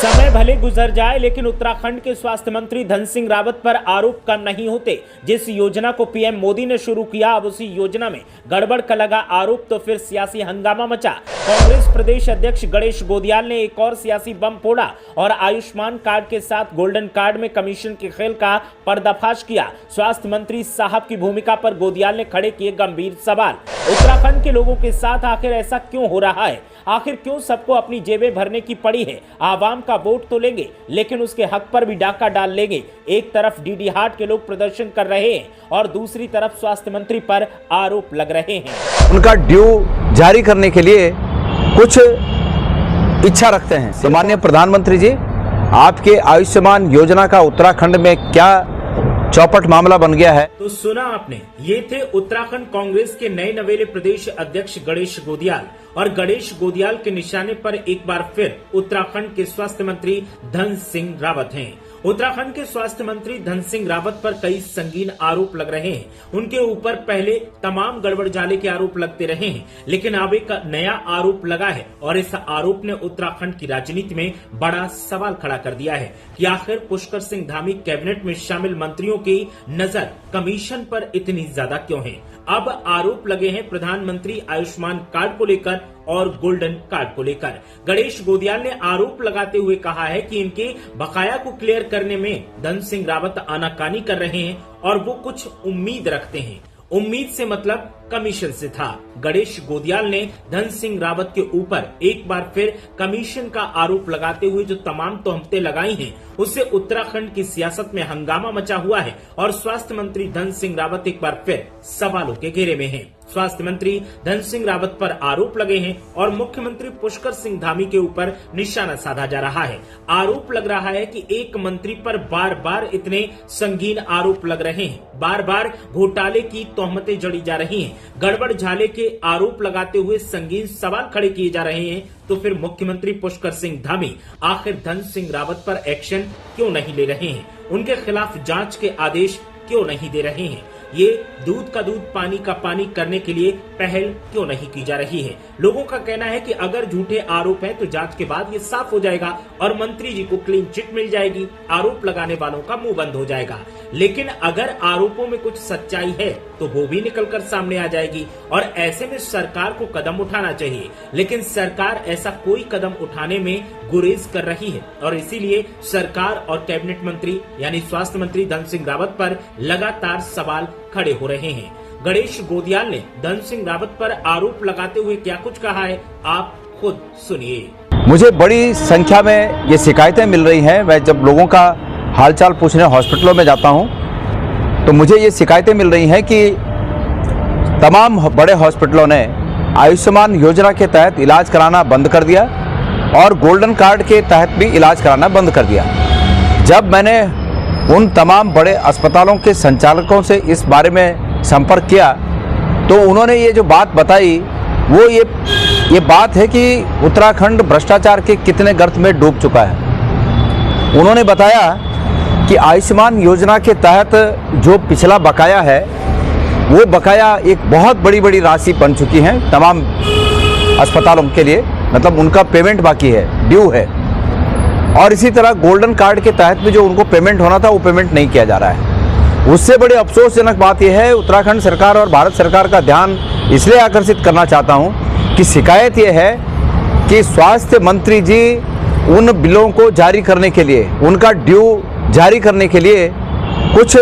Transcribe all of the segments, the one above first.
समय भले गुजर जाए लेकिन उत्तराखंड के स्वास्थ्य मंत्री धन सिंह रावत पर आरोप कम नहीं होते। जिस योजना को पीएम मोदी ने शुरू किया, अब उसी योजना में गड़बड़ का लगा आरोप तो फिर सियासी हंगामा मचा। कांग्रेस प्रदेश अध्यक्ष गणेश गोदियाल ने एक और सियासी बम फोड़ा और आयुष्मान कार्ड के साथ गोल्डन कार्ड में कमीशन के खेल का पर्दाफाश किया। स्वास्थ्य मंत्री साहब की भूमिका पर गोदियाल ने खड़े किए गंभीर सवाल। उत्तराखंड के लोगों के साथ आखिर ऐसा क्यों हो रहा है? आखिर क्यों सबको अपनी जेबें भरने की पड़ी है? आवाम का वोट तो लेंगे लेकिन उसके हक पर भी डाका डाल लेंगे। एक तरफ डीडी हाट के लोग प्रदर्शन कर रहे हैं और दूसरी तरफ स्वास्थ्य मंत्री पर आरोप लग रहे हैं। उनका ड्यू जारी करने के लिए कुछ इच्छा रखते हैं। तो माननीय प्रधानमंत्री जी, आपके आयुष्मान योजना का उत्तराखंड में क्या चौपट मामला बन गया है? तो सुना आपने, ये थे उत्तराखंड कांग्रेस के नए नवेले प्रदेश अध्यक्ष गणेश गोदियाल। और गणेश गोदियाल के निशाने पर एक बार फिर उत्तराखंड के स्वास्थ्य मंत्री धन सिंह रावत हैं। उत्तराखंड के स्वास्थ्य मंत्री धन सिंह रावत पर कई संगीन आरोप लग रहे हैं। उनके ऊपर पहले तमाम गड़बड़ जाले के आरोप लगते रहे हैं, लेकिन अब एक नया आरोप लगा है और इस आरोप ने उत्तराखंड की राजनीति में बड़ा सवाल खड़ा कर दिया है कि आखिर पुष्कर सिंह धामी कैबिनेट में शामिल मंत्रियों की नजर कमीशन पर इतनी ज्यादा क्यों है? अब आरोप लगे हैं प्रधानमंत्री आयुष्मान कार्ड को लेकर और गोल्डन कार्ड को लेकर। गणेश गोदियाल ने आरोप लगाते हुए कहा है कि इनके बकाया को क्लियर करने में धन सिंह रावत आनाकानी कर रहे हैं और वो कुछ उम्मीद रखते हैं। उम्मीद से मतलब कमीशन से था। गणेश गोदियाल ने धन सिंह रावत के ऊपर एक बार फिर कमीशन का आरोप लगाते हुए जो तमाम तोहमतें लगाई हैं, उससे उत्तराखंड की सियासत में हंगामा मचा हुआ है और स्वास्थ्य मंत्री धन सिंह रावत एक बार फिर सवालों के घेरे में हैं। स्वास्थ्य मंत्री धन सिंह रावत पर आरोप लगे हैं और मुख्यमंत्री पुष्कर सिंह धामी के ऊपर निशाना साधा जा रहा है। आरोप लग रहा है कि एक मंत्री पर बार बार इतने संगीन आरोप लग रहे हैं, बार बार घोटाले की तोहमतें जड़ी जा रही हैं, गड़बड़ झाले के आरोप लगाते हुए संगीन सवाल खड़े किए जा रहे हैं। तो फिर मुख्यमंत्री पुष्कर सिंह धामी आखिर धन सिंह रावत पर एक्शन क्यों नहीं ले रहे हैं? उनके खिलाफ जांच के आदेश क्यों नहीं दे रहे हैं? ये दूध का दूध पानी का पानी करने के लिए पहल क्यों नहीं की जा रही है? लोगों का कहना है कि अगर झूठे आरोप हैं तो जांच के बाद ये साफ हो जाएगा और मंत्री जी को क्लीन चिट मिल जाएगी, आरोप लगाने वालों का मुंह बंद हो जाएगा। लेकिन अगर आरोपों में कुछ सच्चाई है तो वो भी निकलकर सामने आ जाएगी और ऐसे में सरकार को कदम उठाना चाहिए। लेकिन सरकार ऐसा कोई कदम उठाने में गुरेज कर रही है और इसीलिए सरकार और कैबिनेट मंत्री यानी स्वास्थ्य मंत्री धन सिंह रावत पर लगातार सवाल खड़े हो रहे हैं। गणेश गोदियाल ने धन सिंह रावत पर आरोप लगाते हुए क्या कुछ कहा है, आप खुद सुनिए। मुझे बड़ी संख्या में ये शिकायतें मिल रही हैं। मैं जब लोगों का हालचाल पूछने हॉस्पिटलों में जाता हूं तो मुझे ये शिकायतें मिल रही हैं कि तमाम बड़े हॉस्पिटलों ने आयुष्मान योजना के तहत इलाज कराना बंद कर दिया और गोल्डन कार्ड के तहत भी इलाज कराना बंद कर दिया। जब मैंने उन तमाम बड़े अस्पतालों के संचालकों से इस बारे में संपर्क किया तो उन्होंने ये जो बात बताई वो ये बात है कि उत्तराखंड भ्रष्टाचार के कितने गर्त में डूब चुका है। उन्होंने बताया कि आयुष्मान योजना के तहत जो पिछला बकाया है वो बकाया एक बहुत बड़ी राशि बन चुकी है तमाम अस्पतालों के लिए, मतलब उनका पेमेंट बाकी है, ड्यू है। और इसी तरह गोल्डन कार्ड के तहत भी जो उनको पेमेंट होना था वो पेमेंट नहीं किया जा रहा है। उससे बड़ी अफसोसजनक बात यह है, उत्तराखंड सरकार और भारत सरकार का ध्यान इसलिए आकर्षित करना चाहता हूं कि शिकायत यह है कि स्वास्थ्य मंत्री जी उन बिलों को जारी करने के लिए, उनका ड्यू जारी करने के लिए कुछ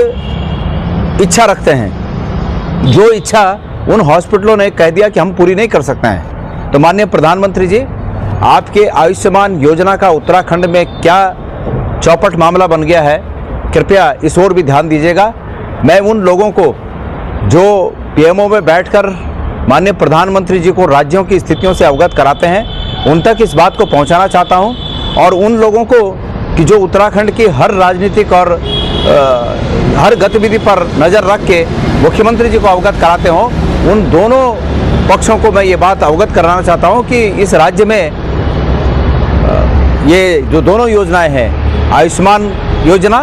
इच्छा रखते हैं, जो इच्छा उन हॉस्पिटलों ने कह दिया कि हम पूरी नहीं कर सकते हैं। तो माननीय प्रधानमंत्री जी, आपके आयुष्मान योजना का उत्तराखंड में क्या चौपट मामला बन गया है, कृपया इस ओर भी ध्यान दीजिएगा। मैं उन लोगों को जो पीएमओ में बैठकर माननीय प्रधानमंत्री जी को राज्यों की स्थितियों से अवगत कराते हैं, उन तक इस बात को पहुंचाना चाहता हूं और उन लोगों को कि जो उत्तराखंड की हर राजनीतिक और हर गतिविधि पर नज़र रख के मुख्यमंत्री जी को अवगत कराते हों, उन दोनों पक्षों को मैं ये बात अवगत कराना चाहता हूं कि इस राज्य में ये जो दोनों योजनाएं हैं, आयुष्मान योजना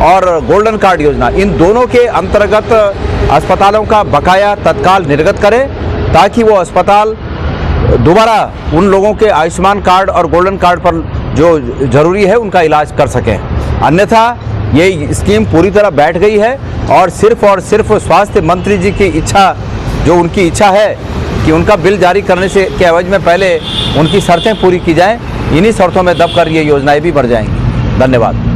और गोल्डन कार्ड योजना, इन दोनों के अंतर्गत अस्पतालों का बकाया तत्काल निर्गत करें ताकि वो अस्पताल दोबारा उन लोगों के आयुष्मान कार्ड और गोल्डन कार्ड पर जो जरूरी है उनका इलाज कर सकें। अन्यथा ये स्कीम पूरी तरह बैठ गई है और सिर्फ स्वास्थ्य मंत्री जी की इच्छा, जो उनकी इच्छा है कि उनका बिल जारी करने से के एवज में पहले उनकी शर्तें पूरी की जाएं, इन्हीं शर्तों में दबकर ये योजनाएं भी बढ़ जाएंगी। धन्यवाद।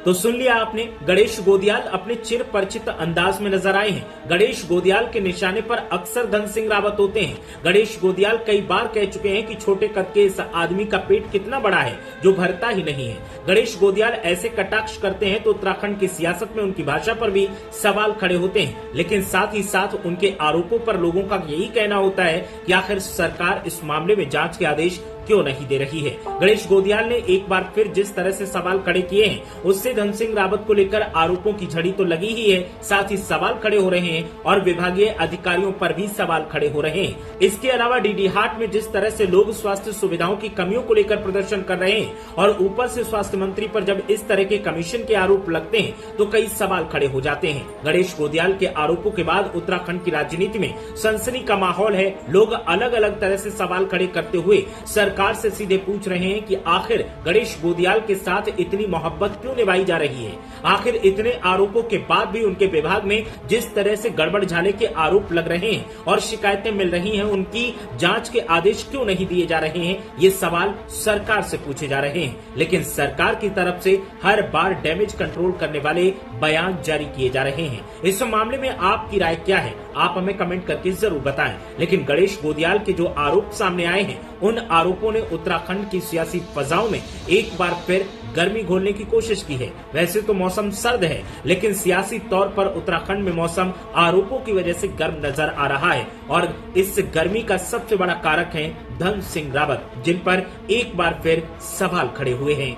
तो सुन लिया आपने, गणेश गोदियाल अपने चिर परिचित अंदाज में नजर आए हैं। गणेश गोदियाल के निशाने पर अक्सर धन सिंह रावत होते हैं। गणेश गोदियाल कई बार कह चुके हैं कि छोटे कद के इस आदमी का पेट कितना बड़ा है जो भरता ही नहीं है। गणेश गोदियाल ऐसे कटाक्ष करते हैं तो उत्तराखंड की सियासत में उनकी भाषा पर भी सवाल खड़े होते हैं, लेकिन साथ ही साथ उनके आरोपों पर लोगों का यही कहना होता है कि आखिर सरकार इस मामले में जांच के आदेश क्यों नहीं दे रही है। गणेश गोदियाल ने एक बार फिर जिस तरह से सवाल खड़े किए हैं उससे धन सिंह रावत को लेकर आरोपों की झड़ी तो लगी ही है, साथ ही सवाल खड़े हो रहे हैं और विभागीय अधिकारियों पर भी सवाल खड़े हो रहे हैं। इसके अलावा डीडी हाट में जिस तरह से लोग स्वास्थ्य सुविधाओं की कमियों को लेकर प्रदर्शन कर रहे हैं और ऊपर से स्वास्थ्य मंत्री पर जब इस तरह के कमीशन के आरोप लगते हैं तो कई सवाल खड़े हो जाते हैं। गणेश गोदियाल के आरोपों के बाद उत्तराखंड की राजनीति में सनसनी का माहौल है। लोग अलग अलग तरह से सवाल खड़े करते हुए सरकार से सीधे पूछ रहे हैं कि आखिर गणेश गोदियाल के साथ इतनी मोहब्बत क्यों निभाई जा रही है। आखिर इतने आरोपों के बाद भी उनके विभाग में जिस तरह से गड़बड़ झाले के आरोप लग रहे हैं और शिकायतें मिल रही हैं, उनकी जांच के आदेश क्यों नहीं दिए जा रहे हैं, ये सवाल सरकार से पूछे जा रहे हैं। लेकिन सरकार की तरफ से हर बार डैमेज कंट्रोल करने वाले बयान जारी किए जा रहे हैं। इस मामले में आपकी राय क्या है, आप हमें कमेंट करके जरूर बताएं। लेकिन गणेश गोदियाल के जो आरोप सामने आए हैं, उन आरोपों ने उत्तराखंड की सियासी फजाओं में एक बार फिर गर्मी घोलने की कोशिश की है। वैसे तो मौसम सर्द है, लेकिन सियासी तौर पर उत्तराखंड में मौसम आरोपों की वजह से गर्म नजर आ रहा है और इस गर्मी का सबसे बड़ा कारक है धन सिंह रावत, जिन पर एक बार फिर सवाल खड़े हुए हैं।